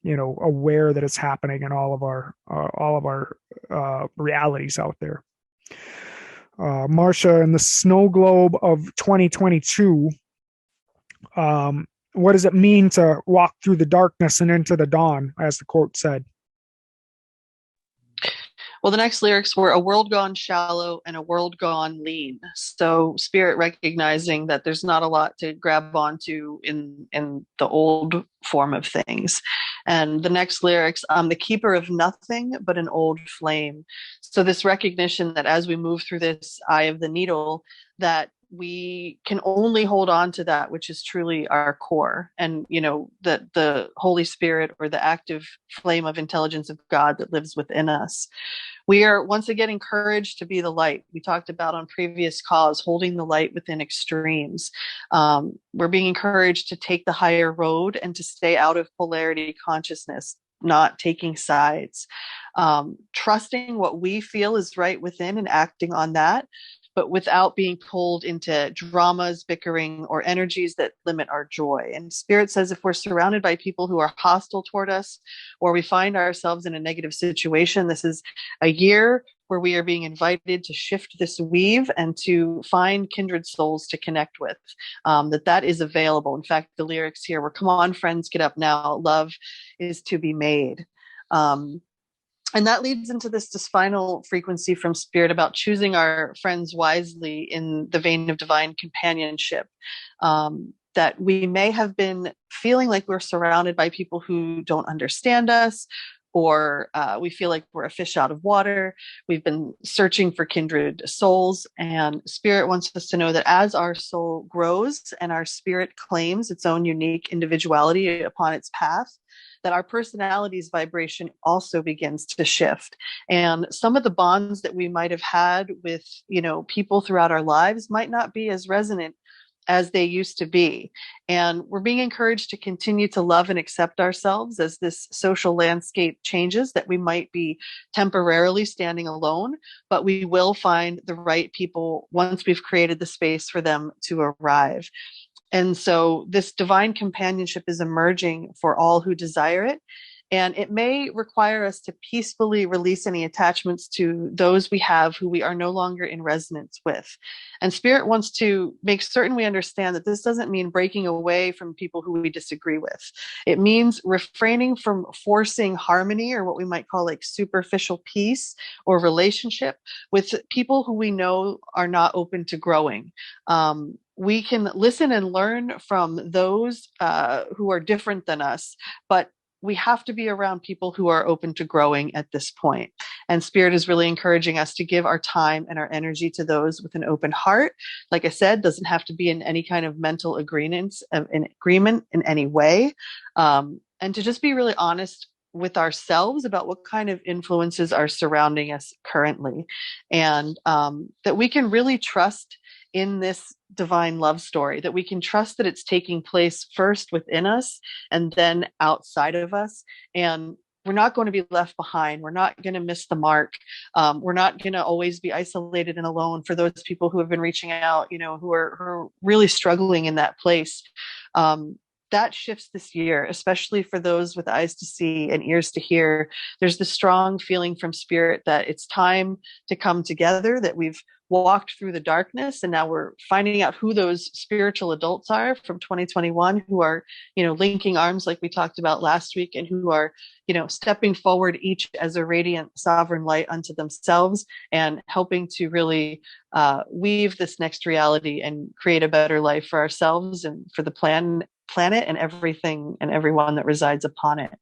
aware that it's happening in all of our realities out there. Marcia, in the snow globe of 2022, what does it mean to walk through the darkness and into the dawn, as the quote said? Well, the next lyrics were a world gone shallow and a world gone lean. So spirit recognizing that there's not a lot to grab onto in the old form of things. And the next lyrics, I'm the keeper of nothing but an old flame. So this recognition that as we move through this eye of the needle, that we can only hold on to that which is truly our core, and that the Holy Spirit, or the active flame of intelligence of God that lives within us. We are once again encouraged to be the light. We talked about on previous calls, holding the light within extremes. We're being encouraged to take the higher road and to stay out of polarity consciousness, not taking sides, trusting what we feel is right within and acting on that, but without being pulled into dramas, bickering, or energies that limit our joy. And Spirit says if we're surrounded by people who are hostile toward us, or we find ourselves in a negative situation, this is a year where we are being invited to shift this weave and to find kindred souls to connect with, that is available. In fact, the lyrics here were, come on, friends, get up now. Love is to be made. And that leads into this final frequency from Spirit about choosing our friends wisely in the vein of divine companionship. That we may have been feeling like we're surrounded by people who don't understand us, or we feel like we're a fish out of water. We've been searching for kindred souls, and Spirit wants us to know that as our soul grows and our spirit claims its own unique individuality upon its path, that our personality's vibration also begins to shift. And some of the bonds that we might have had with, people throughout our lives might not be as resonant as they used to be. And we're being encouraged to continue to love and accept ourselves as this social landscape changes, that we might be temporarily standing alone, but we will find the right people once we've created the space for them to arrive. And so this divine companionship is emerging for all who desire it. And it may require us to peacefully release any attachments to those we have who we are no longer in resonance with. And Spirit wants to make certain we understand that this doesn't mean breaking away from people who we disagree with. It means refraining from forcing harmony, or what we might call like superficial peace or relationship, with people who we know are not open to growing. We can listen and learn from those who are different than us, but we have to be around people who are open to growing at this point. And Spirit is really encouraging us to give our time and our energy to those with an open heart. Like I said, doesn't have to be in any kind of mental agreement in any way. And to just be really honest with ourselves about what kind of influences are surrounding us currently. And that we can really trust in this divine love story, that we can trust that it's taking place first within us and then outside of us. And we're not going to be left behind. We're not going to miss the mark. We're not going to always be isolated and alone for those people who have been reaching out, who are really struggling in that place. That shifts this year, especially for those with eyes to see and ears to hear. There's this strong feeling from Spirit that it's time to come together, that we've walked through the darkness and now we're finding out who those spiritual adults are from 2021 who are, linking arms like we talked about last week, and who are, stepping forward each as a radiant sovereign light unto themselves and helping to really weave this next reality and create a better life for ourselves and for the planet and everything and everyone that resides upon it.